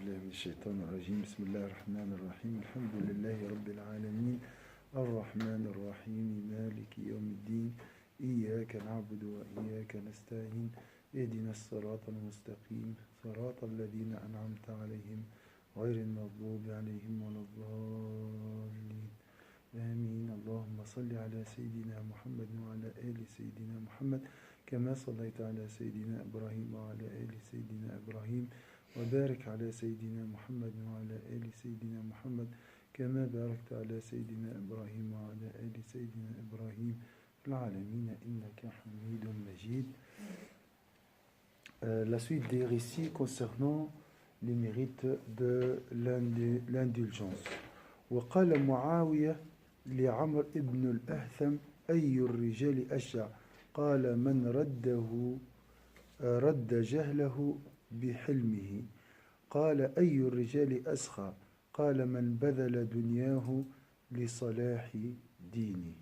بالله من الشيطان الرجيم بسم الله الرحمن الرحيم الحمد لله رب العالمين الرحمن الرحيم مالك يوم الدين إياك نعبد وإياك نستعين اهدنا الصراط المستقيم صراط الذين أنعمت عليهم غير المغضوب عليهم ولا الضالين آمين اللهم صل على سيدنا محمد وعلى آل سيدنا محمد كما صليت على سيدنا إبراهيم وعلى آل سيدنا إبراهيم وبارك على سيدنا محمد وعلى آل سيدنا محمد كما باركت على سيدنا إبراهيم وعلى آل سيدنا إبراهيم في العالمين إنك حميد مجيد. La suite des récits concernant les mérites de l'indulgence. وقال معاوية لعمر ابن الأهثم أي الرجال أشجع قال من رد جهله بحلمه قال أي الرجال أسخى قال من بذل دنياه لصلاح دينه.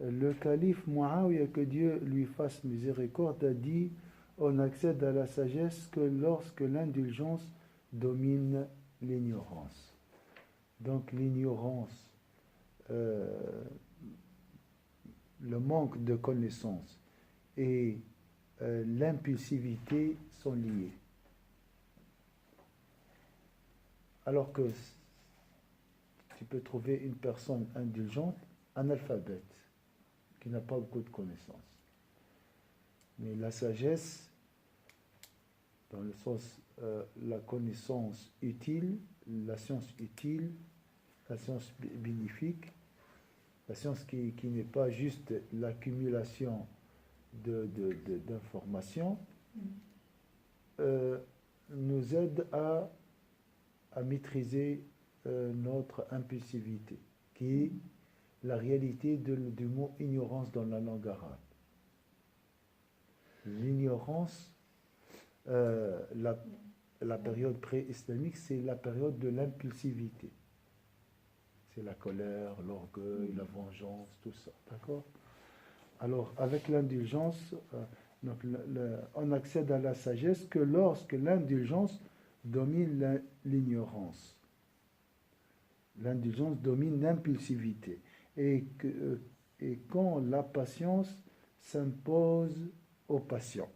Le calife Muawiyah, que Dieu lui fasse miséricorde, a dit on accède à la sagesse que lorsque l'indulgence domine l'ignorance. Donc l'ignorance, le manque de connaissance et l'impulsivité sont liés. Alors que tu peux trouver une personne indulgente, analphabète, qui n'a pas beaucoup de connaissances. Mais la sagesse, dans le sens la connaissance utile, la science utile, la science bénéfique, la science qui n'est pas juste l'accumulation d'informations, nous aide à maîtriser notre impulsivité, qui est la réalité du mot ignorance dans la langue arabe. L'ignorance, la période pré-islamique, c'est la période de l'impulsivité. C'est la colère, l'orgueil, la vengeance, tout ça. D'accord ? Alors, avec l'indulgence, on accède à la sagesse que lorsque l'indulgence domine l'ignorance. L'indulgence domine l'impulsivité. Et quand la patience s'impose aux patients.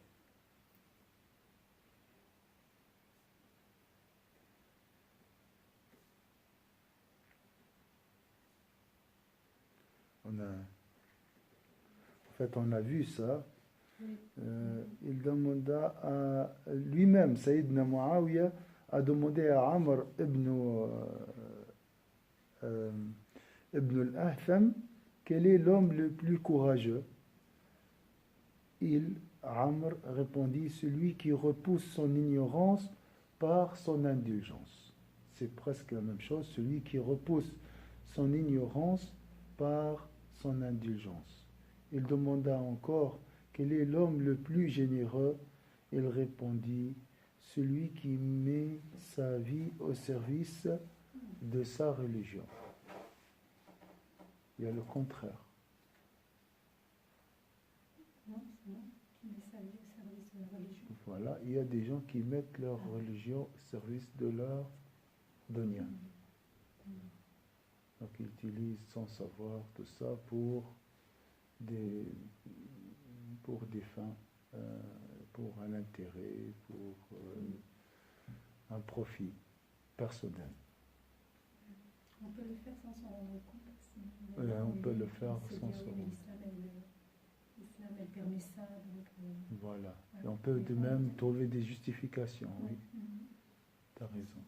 On a vu ça. Il demanda à lui-même, Sayyidina Muawiyah a demandé à Amr ibn al-Ahtham quel est l'homme le plus courageux. Amr répondit celui qui repousse son ignorance par son indulgence. C'est presque la même chose, celui qui repousse son ignorance par son indulgence. Il demanda encore quel est l'homme le plus généreux. Il répondit celui qui met sa vie au service de sa religion. Il y a le contraire. Non, qui met sa vie au service de la religion. Voilà, il y a des gens qui mettent leur religion au service de leur dunya. Donc ils utilisent sans savoir tout ça pour des fins, pour un intérêt, pour un profit personnel. On peut le faire sans s'en rendre compte. On peut le faire sans s'en rendre compte. L'islam, elle permet ça. Donc, voilà. Et on peut de même trouver des justifications. Oui, tu as raison.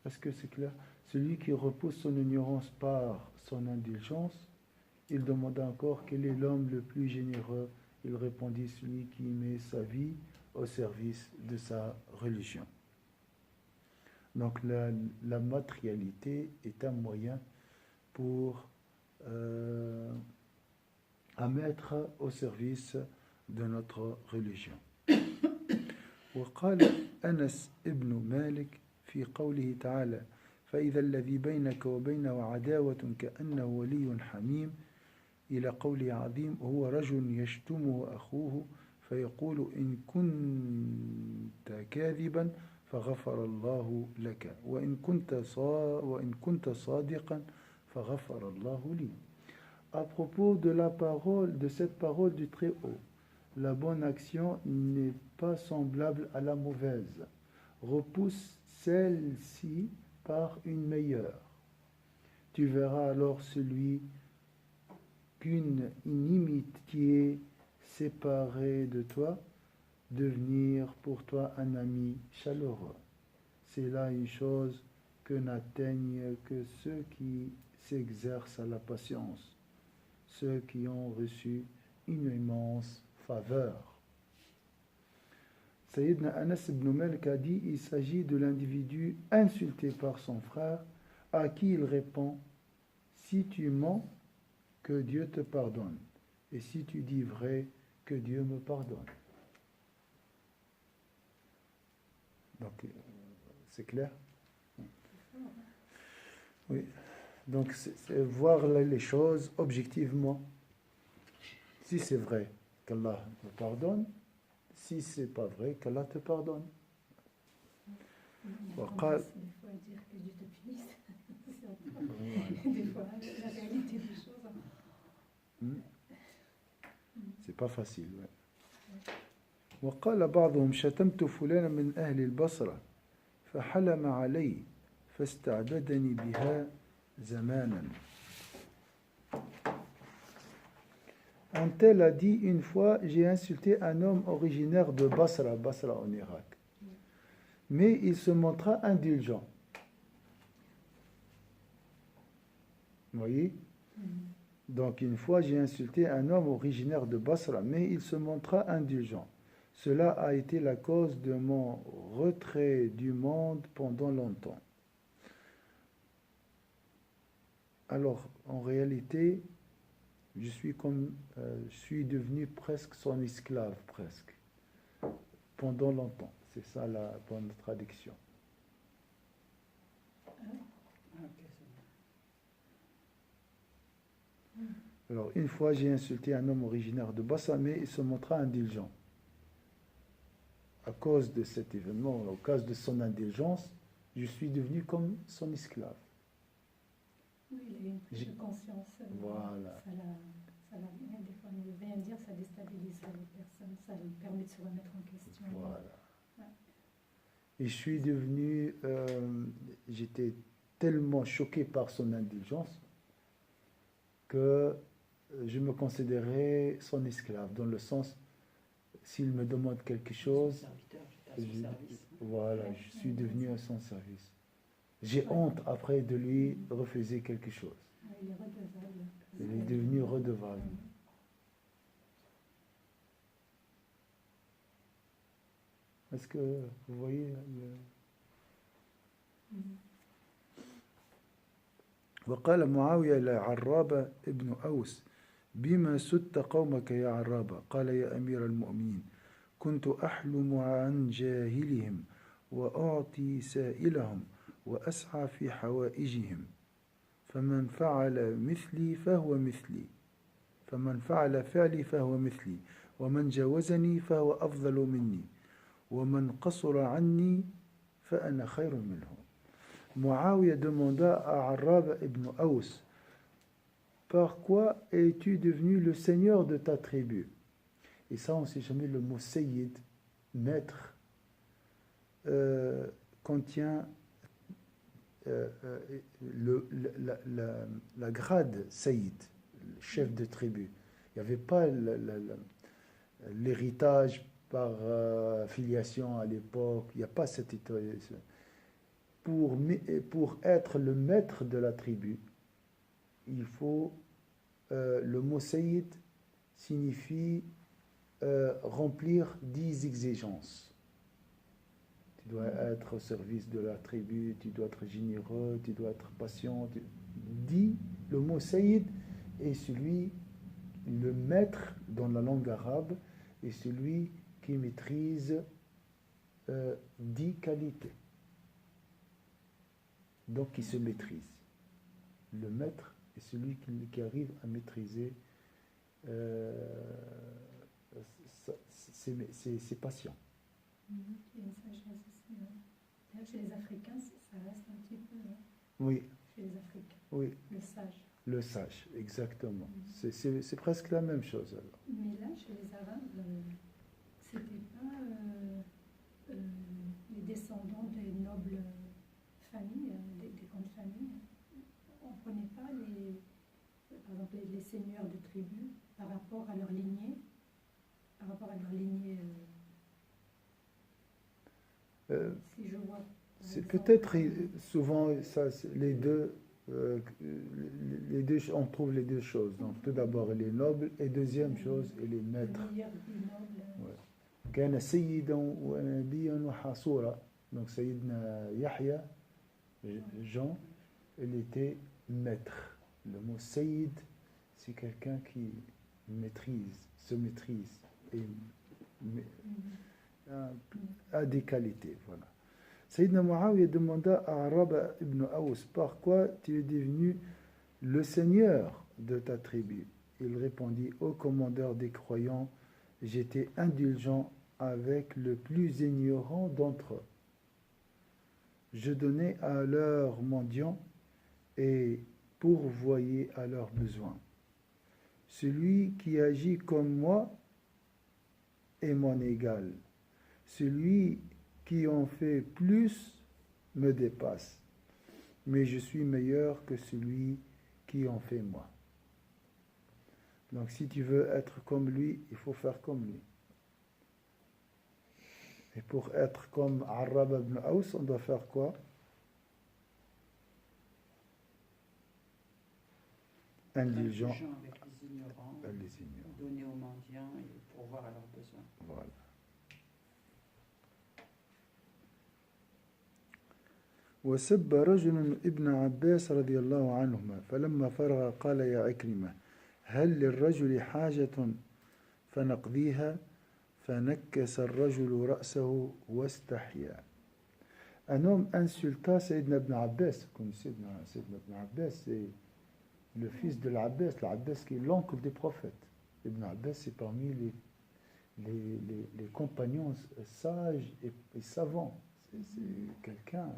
Est-ce que c'est clair? Celui qui repousse son ignorance par son indulgence, il demanda encore quel est l'homme le plus généreux. Il répondit celui qui met sa vie au service de sa religion. Donc la matérialité est un moyen pour à mettre au service de notre religion. وقال أنس ابن مالك في قوله تعالى فإذا الذي بينك وبينه عداوة كأنه ولي حميم إلى قوله عظيم هو رجل يشتمه أخوه فيقول إن كنت كاذبا فغفر الله لك وإن كنت صادقا فغفر الله لي. À propos de la parole, de cette parole du Très-Haut, la bonne action n'est pas semblable à la mauvaise. Repousse celle-ci par une meilleure. Tu verras alors celui qu'une inimitié séparée de toi devenir pour toi un ami chaleureux. C'est là une chose que n'atteignent que ceux qui s'exercent à la patience, ceux qui ont reçu une immense faveur. Sayyidina Anas ibn Malik a dit, il s'agit de l'individu insulté par son frère, à qui il répond, si tu mens, que Dieu te pardonne, et si tu dis vrai, que Dieu me pardonne. Donc, c'est clair? Oui. Donc, c'est voir les choses objectivement. Si c'est vrai, qu'Allah me pardonne. Si c'est pas vrai, qu'Allah te pardonne. Il y a tendance, des fois, à dire que Dieu te punisse. Des fois, la réalité des choses. C'est pas facile. Ouais. وقال بعضهم شتمت فلانا من أهل البصرة فحلم علي فاستعبدني بها زمانا. Un tel a dit une fois, j'ai insulté un homme originaire de Basra, Basra en Irak. Mais il se montra indulgent. Vous voyez? Donc une fois, j'ai insulté un homme originaire de Basra, mais il se montra indulgent. Cela a été la cause de mon retrait du monde pendant longtemps. Alors, en réalité, je suis devenu presque son esclave, presque, pendant longtemps. C'est ça la bonne traduction. Alors, une fois, j'ai insulté un homme originaire de Bassa, mais il se montra indulgent. À cause de cet événement, à cause de son indulgence, je suis devenu comme son esclave. Oui, il a une prise de conscience. Voilà. Des fois, il veut bien dire, ça déstabilise les personnes, ça lui permet de se remettre en question. Voilà. Ouais. Et je suis devenu, j'étais tellement choqué par son indulgence que je me considérais son esclave, dans le sens, s'il me demande quelque chose, voilà, je suis devenu à son service. J'ai honte après de lui refuser quelque chose. Il est redevable. Il est devenu redevable. Est-ce que vous voyez وقال معاوية لعرابة ابن أوس بما سدت قومك يا عرابة قال يا أمير المؤمنين كنت أحلم عن جاهلهم وأعطي سائلهم وأسعى في حوائجهم فمن فعل مثلي فهو مثلي فمن فعل فعلي فهو مثلي ومن جاوزني فهو أفضل مني ومن قصر عني فأنا خير منه. Muawiyah demanda à Arab ibn Aous, par quoi es-tu devenu le seigneur de ta tribu? Et ça, on ne sait jamais, le mot sayyid, maître, contient la grade sayyid, chef de tribu. Il n'y avait pas l'héritage par filiation à l'époque, il n'y a pas cette étoile. Pour être le maître de la tribu, il faut, le mot sayyid signifie remplir 10 exigences. Tu dois être au service de la tribu, tu dois être généreux, tu dois être patient. Le mot sayyid est celui, le maître dans la langue arabe, est celui qui maîtrise 10 qualités. Donc qui se maîtrise. Le maître est celui qui arrive à maîtriser ses patients. Il y a une sagesse aussi. Chez les Africains, ça reste un petit peu, hein, Oui, chez les Africains, oui, le sage. le sage, exactement. Mhm. C'est presque la même chose alors. Mais là, chez les Arabes, c'était pas euh, les descendants des nobles familles, des grandes familles. On ne prenait pas par exemple, les seigneurs de tribus par rapport à leur lignée, Euh, si je vois. c'est peut-être souvent les deux, on trouve les deux choses. Donc tout d'abord les nobles et deuxième chose et les Le maîtres. meilleur des nobles. Ouais. كان سيدا ونبيا وحصورا. Donc Sayyidina Yahya, Jean, il était maître. Le mot Sayyid, c'est quelqu'un qui se maîtrise et a des qualités. Voilà. Sayyidina Muawiyah demanda à Araba ibn Aous, par quoi tu es devenu le seigneur de ta tribu? Il répondit, ô commandeur des croyants, j'étais indulgent avec le plus ignorant d'entre eux. Je donnais à leurs mendiants et pourvoyais à leurs besoins. Celui qui agit comme moi est mon égal. Celui qui en fait plus me dépasse. Mais je suis meilleur que celui qui en fait moins. Donc si tu veux être comme lui, il faut faire comme lui. Et pour être comme Arab ibn Aous, on doit faire quoi? Indulgent avec les ignorants, les ignorants. donner aux mendiants et pourvoir à leurs besoins. Voilà. وسب رجل ابن عباس رضي الله عنهما فلما فرغ قال يا عكرمة هل للرجل حاجة فنقضيها فنكس الرجل رأسه واستحيا. Un homme insulta Sayyidina ibn Abbas. Vous connaissez Sayyidina ibn Abbas, c'est le fils de l'Abbas, l'Abbas qui est l'oncle des prophètes. Ibn Abbas, c'est parmi les compagnons sages et savants. C'est quelqu'un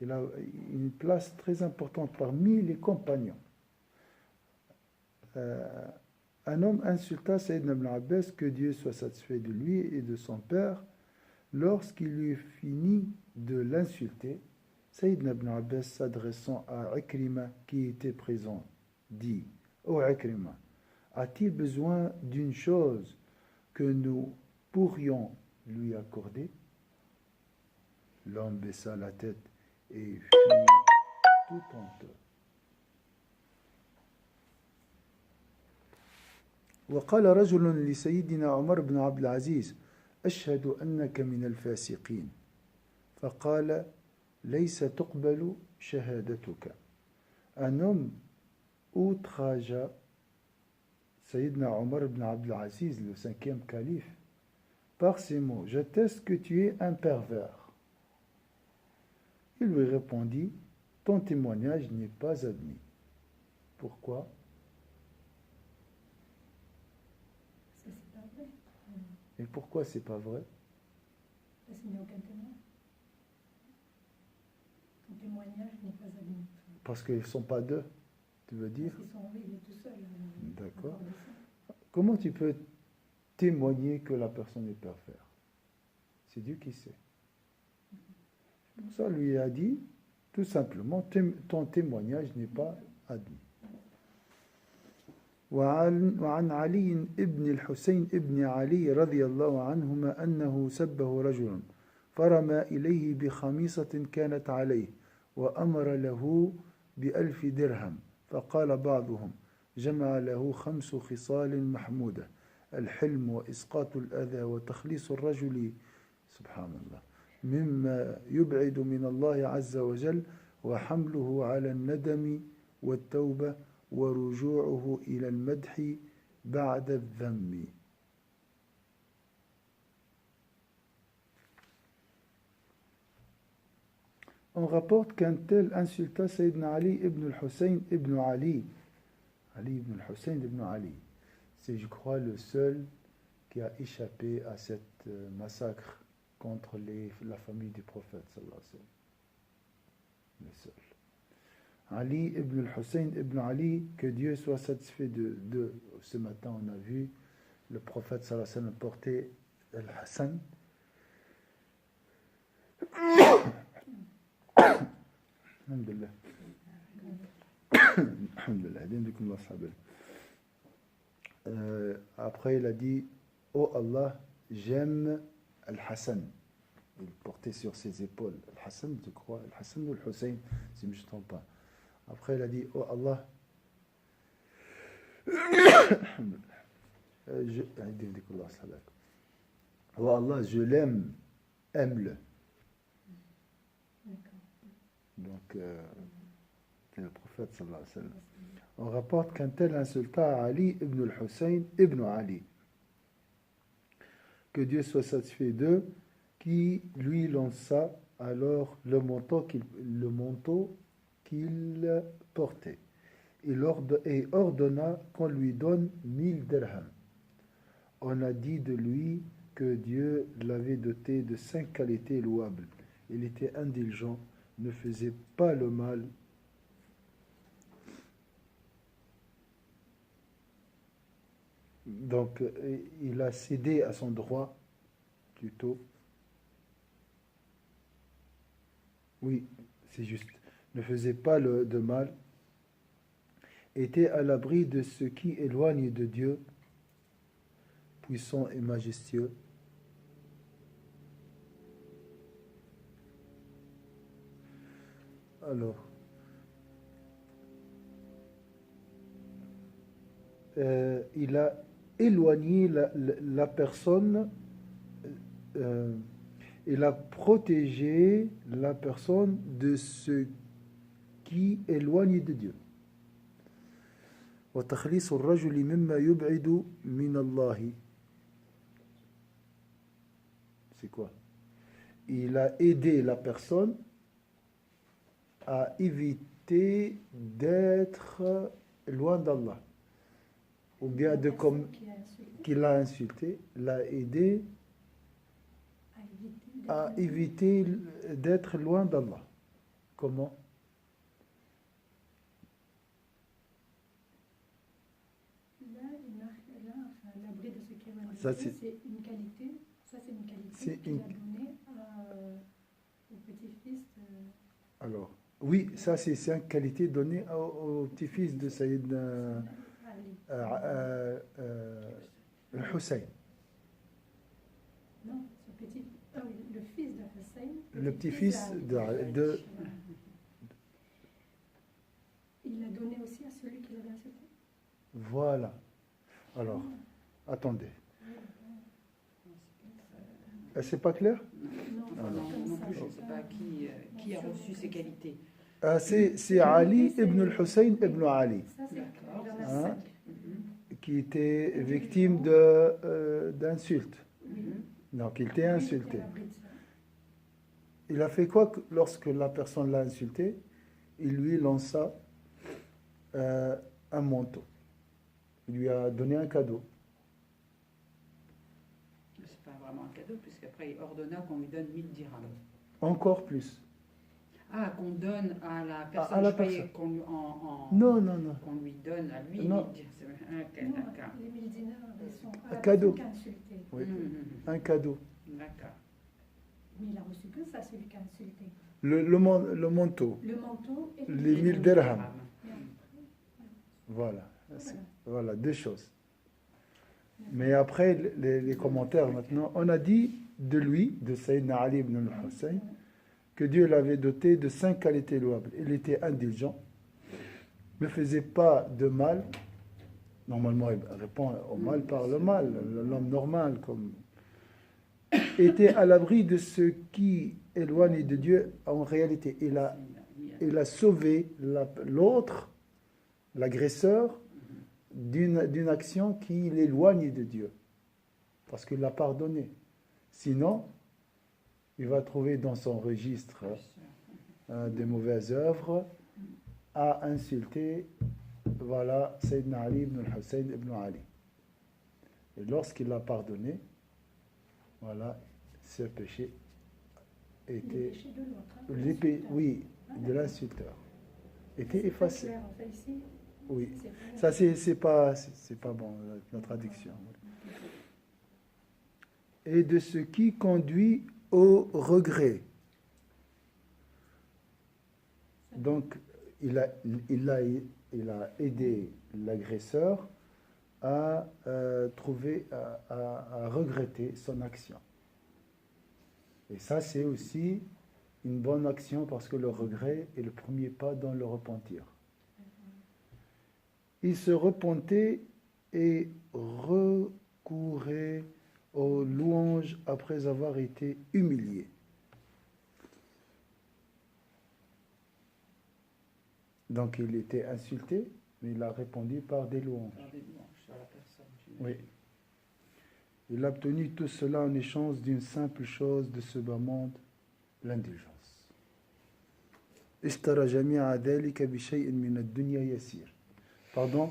il a une place très importante parmi les compagnons. Un homme insulta Sayyidina ibn Abbas, que Dieu soit satisfait de lui et de son père. Lorsqu'il eut fini de l'insulter, Sayyidina ibn Abbas, s'adressant à Ikrima qui était présent, dit: Ô Ikrima, a-t-il besoin d'une chose que nous pourrions lui accorder? L'homme baissa la tête et fut tout honteux. وقال رجل لسيدنا عمر بن عبد العزيز أشهد أنك من الفاسقين فقال ليس تقبل شهادتك. Un homme outragea Sayyidina Omar ibn Abd al-Aziz, le cinquième calife, par ces mots: j'atteste que tu es un pervers. Il lui répondit: ton témoignage n'est pas admis. Pourquoi? Ça, c'est pas vrai. Et pourquoi c'est pas vrai? Parce qu'il n'y a aucun témoin. Ton témoignage n'est pas admis. Parce qu'ils ne sont pas deux, tu veux dire? Parce qu'ils sont, oui, il est tout seul. D'accord. Comment tu peux témoigner que la personne est pervers? C'est Dieu qui sait. Pour ça, lui a dit, tout simplement, ton témoignage n'est pas admis. وعن علي ابن الحسين ابن علي رضي الله عنهما أنه سبه رجل فرمى إليه بخميصة كانت عليه وأمر له ب1000 درهم فقال بعضهم جمع له 5 خصال محمودة: الحلم وإسقاط الأذى وتخليص الرجل سبحان الله مما يبعد من الله عز وجل وحمله على الندم والتوبة ورجوعه إلى المدح بعد الذم. On rapporte qu'un tel insulta Sayyidina Ali ibn al-Hussein ibn Ali. Ali ibn al-Hussein ibn Ali. C'est, je crois, le seul qui a échappé à cet massacre contre la famille du prophète sallallahu alayhi wa sallam. Le seul. Ali ibn al-Hussein ibn Ali, que Dieu soit satisfait de. Ce matin, on a vu le prophète sallallahu alayhi wa sallam porter al-Hassan. Alhamdulillah. Alhamdulillah. Après, il a dit: oh Allah, j'aime Al-Hassan. Il portait sur ses épaules Al-Hassan, je crois, Al-Hassan ou Al-Hussein, si je ne me trompe pas. Après, il a dit: oh Allah, oh Allah, je l'aime, aime-le. Donc, c'est le prophète sallallahu alayhi wa sallam. On rapporte qu'un tel insulta Ali ibn al-Hussein ibn Ali. Que Dieu soit satisfait d'eux, qui lui lança alors le manteau qu'il portait. Et ordonna qu'on lui donne 1000 dirhams. On a dit de lui que Dieu l'avait doté de 5 qualités louables. Il était indulgent, ne faisait pas le mal. Donc, il a cédé à son droit, plutôt. Oui, c'est juste. Ne faisait pas de mal. Était à l'abri de ce qui éloigne de Dieu, puissant et majestueux. Alors, il a éloigné la personne, il a protégé la personne de ce qui éloigne de Dieu. وتخليص الرجل مما يبعد من الله. C'est quoi? Il a aidé la personne à éviter d'être loin d'Allah, ou bien de comme qu'il a insulté, l'a aidé à éviter d'être loin d'Allah. Comment? L'abri de ce qui est Ça, c'est une qualité. Ça, c'est une qualité qu'il a donnée au petit-fils. Alors, oui, ça, c'est une qualité donnée au petit-fils de Sayyidina Hussein. Non, ce petit, oui, le fils de Hussein. Le petit-fils de. Il l'a donné aussi à celui qui l'avait insulté. Voilà. Alors, attendez. C'est pas clair? Non plus, je ne sais pas qui a reçu ces qualités. C'est Ali ibn al-Hussein ibn Ali, Hein? qui était victime d'insultes. Donc, il était insulté. Il a fait quoi lorsque la personne l'a insulté? Il lui lança un manteau. Il lui a donné un cadeau. C'est pas vraiment un cadeau, puisqu'après il ordonna qu'on lui donne 1000 dirhams. Encore plus. Ah, qu'on donne à la personne, à la personne. Non. Qu'on lui donne à lui. Non. Les 1000 dinars, ils sont un cadeau. Oui. Un cadeau. D'accord. Mais il a reçu que ça, celui qui a insulté. Le manteau. Le manteau et les 1000 dirhams. Voilà, deux choses. Mais après, les commentaires maintenant, on a dit de lui, de Sayyidina Ali ibn al-Hussein, que Dieu l'avait doté de 5 qualités louables. Il était indulgent, ne faisait pas de mal. Normalement, il répond au mal par le mal, l'homme normal, comme était à l'abri de ce qui éloigne de Dieu. En réalité, il a sauvé l'autre, l'agresseur, d'une action qui l'éloigne de Dieu, parce qu'il l'a pardonné. Sinon, il va trouver dans son registre des mauvaises œuvres à insulter, voilà, Sayyidina Ali ibn al-Hussein ibn Ali. Et lorsqu'il a pardonné, voilà, ce péché Les était... péchés de l'autre. Hein, Oui, Ah, de d'accord. l'insulteur. Était C'est pas effacé. clair, en fait, ici. Oui. C'est pas- Ça, c'est pas bon, la traduction. Et de ce qui conduit au regret. Donc, il a aidé l'agresseur à trouver, à regretter son action. Et ça, c'est aussi une bonne action parce que le regret est le premier pas dans le repentir. Il se repentait et recourait aux louanges après avoir été humilié. Donc il était insulté, mais il a répondu par des louanges. Par des louanges sur la personne. Oui. Il a obtenu tout cela en échange d'une simple chose de ce bas monde, l'indulgence. اشترى جميع ذلك بشيء من الدنيا يسير. Pardon,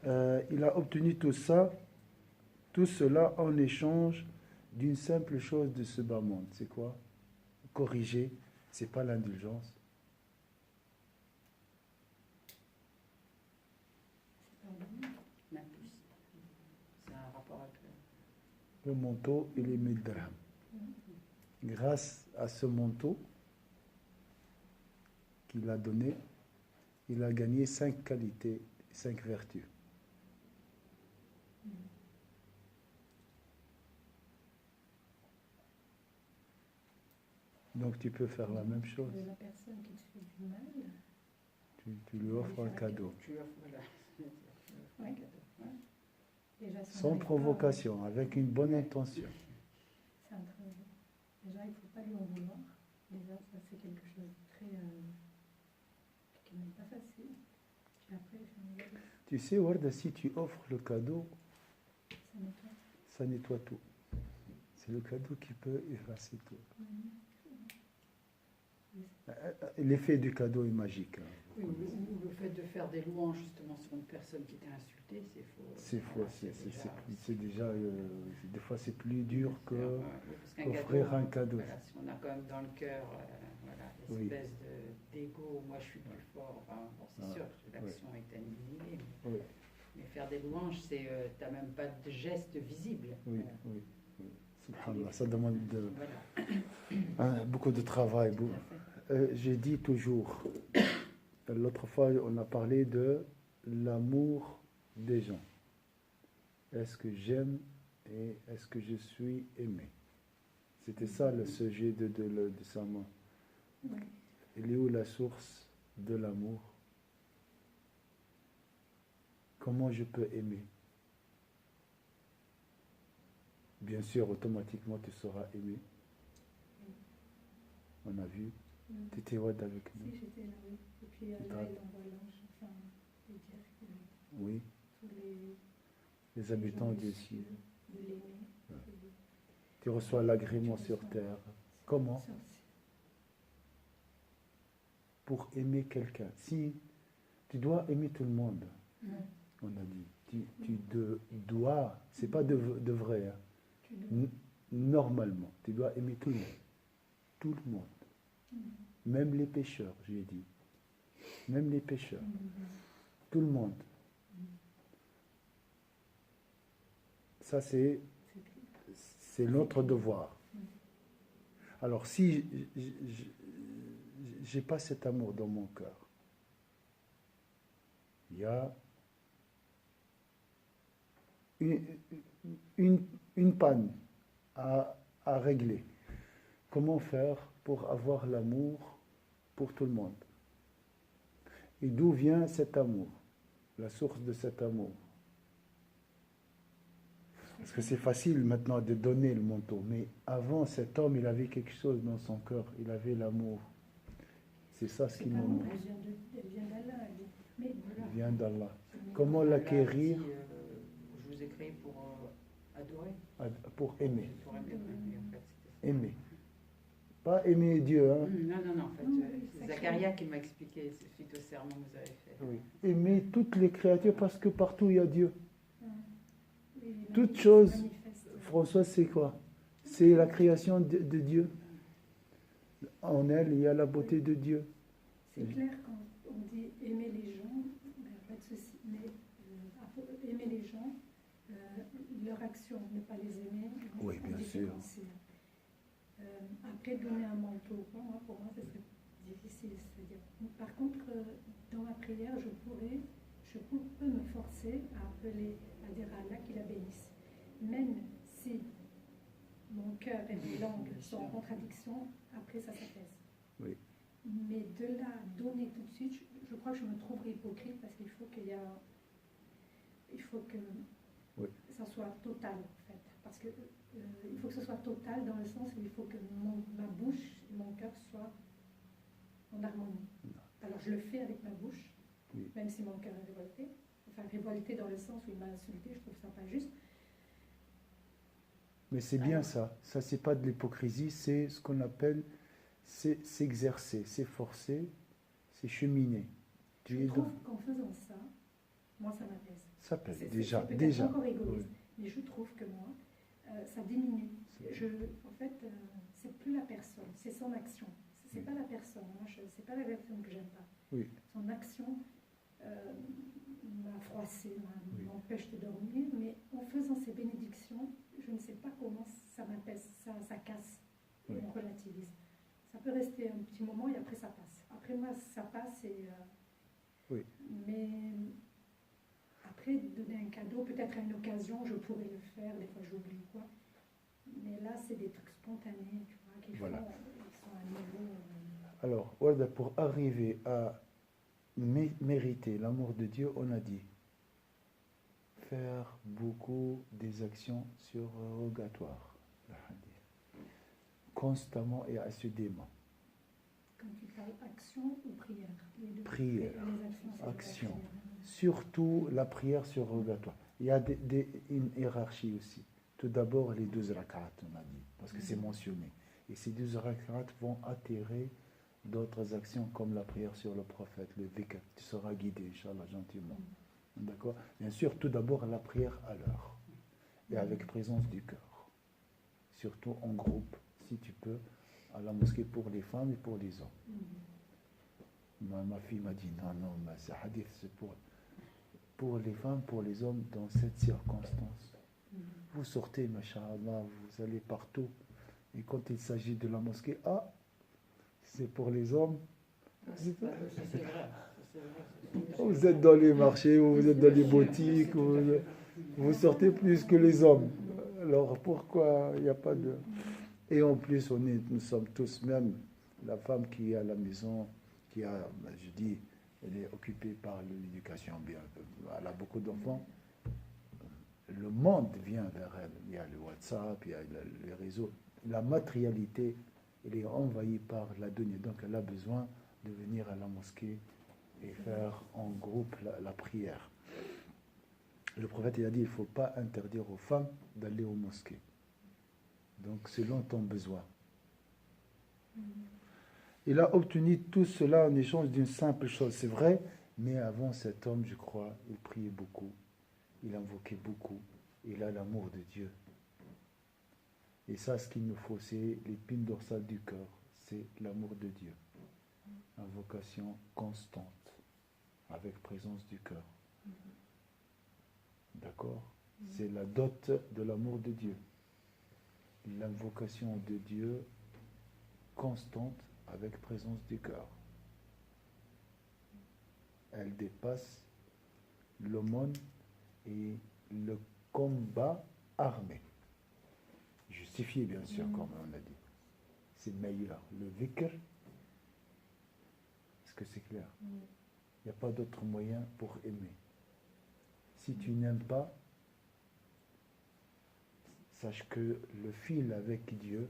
il a obtenu tout cela en échange d'une simple chose de ce bas monde. C'est quoi? Corriger, c'est pas l'indulgence. Même plus. C'est un rapport avec Le manteau et les 1000 dirhams. Grâce à ce manteau qu'il a donné, il a gagné 5 qualités, 5 vertus. Donc tu peux faire la même chose. La personne qui te fait du mal. Tu lui offres un cadeau. Tu offres, voilà. Tu lui offres un cadeau. Ouais. Déjà, ça Sans n'arrive provocation, avec une bonne intention. C'est un travail. Déjà, il ne faut pas lui en vouloir. Déjà, ça c'est quelque chose de très. Qui n'est pas facile. Puis après, Tu sais, Warda, si tu offres le cadeau, ça nettoie. ça nettoie tout. C'est le cadeau qui peut effacer tout. L'effet du cadeau est magique. Hein. Oui, ou le fait de faire des louanges justement sur une personne qui t'a insulté, c'est faux. C'est faux, Voilà, c'est déjà, des fois c'est plus dur que parce qu'un offrir un cadeau. Voilà, si on a quand même dans le cœur Oui. l'espèce d'égo, moi je suis plus fort, enfin, bon, c'est sûr que l'action est annihilée, mais faire des louanges, tu n'as même pas de geste visible. Oui. Subhanallah, ça demande beaucoup de travail. J'ai dit toujours, l'autre fois on a parlé de l'amour des gens. Est-ce que j'aime et est-ce que je suis aimé? C'était ça le sujet de Sama. Il est où la source de l'amour? Comment je peux aimer? Bien sûr, automatiquement, tu seras aimé. On a vu. Tu étais avec nous. Si, j'étais là, oui. Et puis là, il envoie l'ange, enfin, de dire que oui. tous les habitants du ciel. De l'aimer. Ouais. Tu reçois l'agrément sur terre. Comment? Pour aimer quelqu'un. Si tu dois aimer tout le monde, on a dit. Tu dois, c'est pas de vrai. Hein. Normalement, tu dois aimer tout le monde. Tout le monde. Même les pécheurs, j'ai dit. Même les pécheurs. Tout le monde. Ça, c'est notre devoir. Alors, si j'ai pas cet amour dans mon cœur, il y a une panne à régler. Comment faire pour avoir l'amour pour tout le monde? Et d'où vient cet amour? La source de cet amour? Parce que c'est facile maintenant de donner le manteau, mais avant, cet homme, il avait quelque chose dans son cœur, il avait l'amour. C'est ça ce qui nous manque. Elle vient d'Allah. Mais voilà. Il vient d'Allah. Comment l'acquérir? Je vous ai créé pour adorer. Pour aimer. Pour aimer, en fait, aimer. Pas aimer Dieu. Hein? Non, en fait, c'est Zacharia qui m'a expliqué suite au serment que vous avez fait. Oui. Aimer toutes les créatures parce que partout il y a Dieu. Toute chose, manifeste. François, c'est quoi? C'est la création de Dieu. En elle, il y a la beauté de Dieu. C'est clair quand on dit aimer les gens, ben, pas de souci, mais aimer les gens, leur action, ne pas les aimer. Oui, bien sûr. Après, donner un manteau, pour moi, ce serait difficile. C'est-à-dire, par contre, dans ma prière, je peux me forcer à appeler, à dire à Allah qu'il la bénisse. Même si mon cœur et mes langues sont en contradiction, après ça s'apaise. Oui. Mais de là, donner tout de suite, je crois que je me trouverai hypocrite parce qu'il faut que oui. ça soit total en fait. Parce que il faut que ce soit total dans le sens où il faut que ma bouche et mon cœur soient en harmonie. Non. Alors je le fais avec ma bouche, oui. Même si mon cœur est révolté. Enfin révolté dans le sens où il m'a insulté, je trouve ça pas juste. Mais c'est bien ça. Ça, c'est pas de l'hypocrisie, c'est ce qu'on appelle s'exercer, s'efforcer, c'est cheminer. Je trouve qu'en faisant ça, moi, ça m'apaise. Ça pèse, c'est déjà. C'est déjà. encore égoïste, Oui. mais je trouve que moi, ça diminue. En fait, c'est plus la personne, c'est son action. C'est pas la personne. Moi, c'est pas la personne que j'aime pas. Oui. Son action m'a froissé, m'empêche de dormir, mais en faisant ces bénédictions, je ne sais pas comment ça m'apaise, ça casse, et on relativise. Ça peut rester un petit moment et après ça passe. Après moi, ça passe et... oui. Mais après, donner un cadeau, peut-être à une occasion, je pourrais le faire, des fois j'oublie quoi. Mais là, c'est des trucs spontanés, tu vois, qui voilà. sont à niveau... Alors, pour arriver à mériter l'amour de Dieu, on a dit faire beaucoup des actions surrogatoires. Constamment et assidûment. Quand tu parles action ou prière? Prière, les action. Surtout la prière surrogatoire. Il y a une hiérarchie aussi. Tout d'abord, les 12 rak'at, on a dit, parce que c'est mentionné. Et ces 12 rak'at vont attirer d'autres actions comme la prière sur le prophète, le dhikr. Tu seras guidé, Inch'Allah, gentiment. D'accord? Bien sûr, tout d'abord, la prière à l'heure et avec présence du cœur. Surtout en groupe, si tu peux, à la mosquée pour les femmes et pour les hommes. Ma fille m'a dit, non, mais ce hadith, c'est pour les femmes, pour les hommes, dans cette circonstance. Vous sortez, masha'Allah, vous allez partout. Et quand il s'agit de la mosquée, c'est pour les hommes. C'est vrai. Vous êtes dans les marchés, vous êtes dans les boutiques, vous sortez plus que les hommes. Alors pourquoi il n'y a pas de... Et en plus, nous sommes tous, même la femme qui est à la maison, qui a, je dis, elle est occupée par l'éducation, bien, elle a beaucoup d'enfants. Le monde vient vers elle. Il y a le WhatsApp, il y a les réseaux. La matérialité, elle est envahie par la dunya. Donc elle a besoin de venir à la mosquée et faire en groupe la prière. Le prophète il a dit, il ne faut pas interdire aux femmes d'aller aux mosquées. Donc selon ton besoin. Il a obtenu tout cela en échange d'une simple chose, c'est vrai, mais avant cet homme, je crois, il priait beaucoup, il invoquait beaucoup, il a l'amour de Dieu. Et ça, ce qu'il nous faut, c'est l'épine dorsale du cœur, c'est l'amour de Dieu. Invocation constante, avec présence du cœur. D'accord? C'est la dot de l'amour de Dieu. L'invocation de Dieu constante avec présence du cœur. Elle dépasse l'aumône et le combat armé. Justifié, bien sûr, comme on a dit. C'est meilleur. Le dhikr, est-ce que c'est clair? Il n'y a pas d'autre moyen pour aimer. Si tu n'aimes pas, sache que le fil avec Dieu,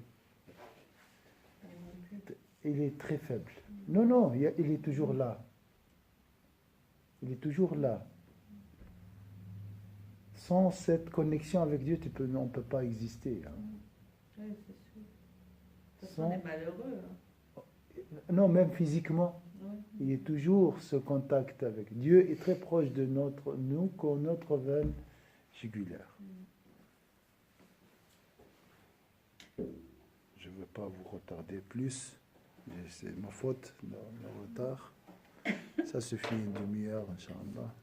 il est très faible. Non, il est toujours là. Il est toujours là. Sans cette connexion avec Dieu, on ne peut pas exister. Hein. Oui, c'est sûr. On est malheureux. Hein. Non, même physiquement. Oui. Il y a toujours ce contact avec Dieu est très proche de nous qu'en notre veine jugulaire. veux pas vous retarder plus. C'est ma faute, le retard. Ça suffit une demi-heure, Inch'Allah.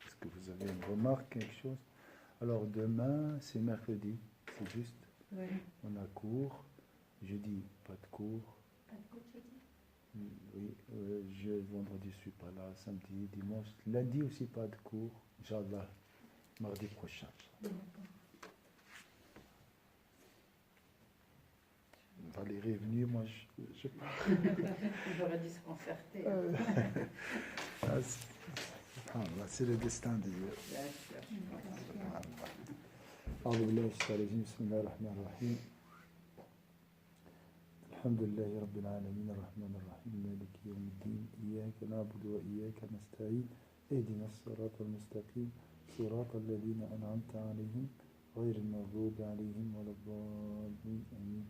Est-ce que vous avez une remarque, quelque chose? Alors demain, c'est mercredi, c'est juste. Oui. On a cours. Jeudi, pas de cours. Pas de cours jeudi? Oui, vendredi, je ne suis pas là. Samedi, dimanche. Lundi aussi, pas de cours. Inch'Allah, mardi prochain. D'accord. Valérie est venue, moi je pars. J'aurais dû se concerter. C'est le destin de Dieu. Bien sûr. أعوذ بالله من الشيطان الرجيم بسم الله الرحمن الرحيم الحمد لله رب العالمين الرحمن الرحيم مالك يوم الدين إياك نعبد وإياك نستعين اهدنا الصراط المستقيم صراط الذين أنعمت عليهم غير المغضوب عليهم ولا الضالين آمين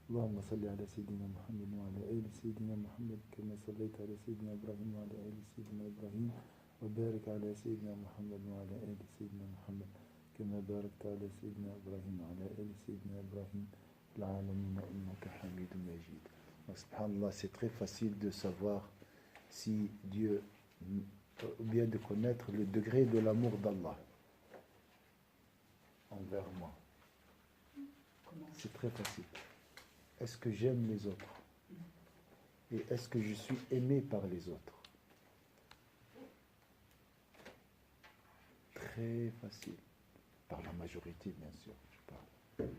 اللهم صل على سيدنا محمد وعلى آل سيدنا محمد كما صليت على سيدنا إبراهيم وعلى آل سيدنا إبراهيم وبارك على سيدنا محمد وعلى آل سيدنا محمد كما باركت على سيدنا إبراهيم وعلى آل سيدنا إبراهيم في العالمين إنك حميد مجيد. Subhanallah, c'est très facile de savoir si Dieu, ou bien de connaître le degré de l'amour d'Allah envers moi. C'est très facile. Est-ce que j'aime les autres? Et est-ce que je suis aimé par les autres? Très facile. Par la majorité, bien sûr, je parle.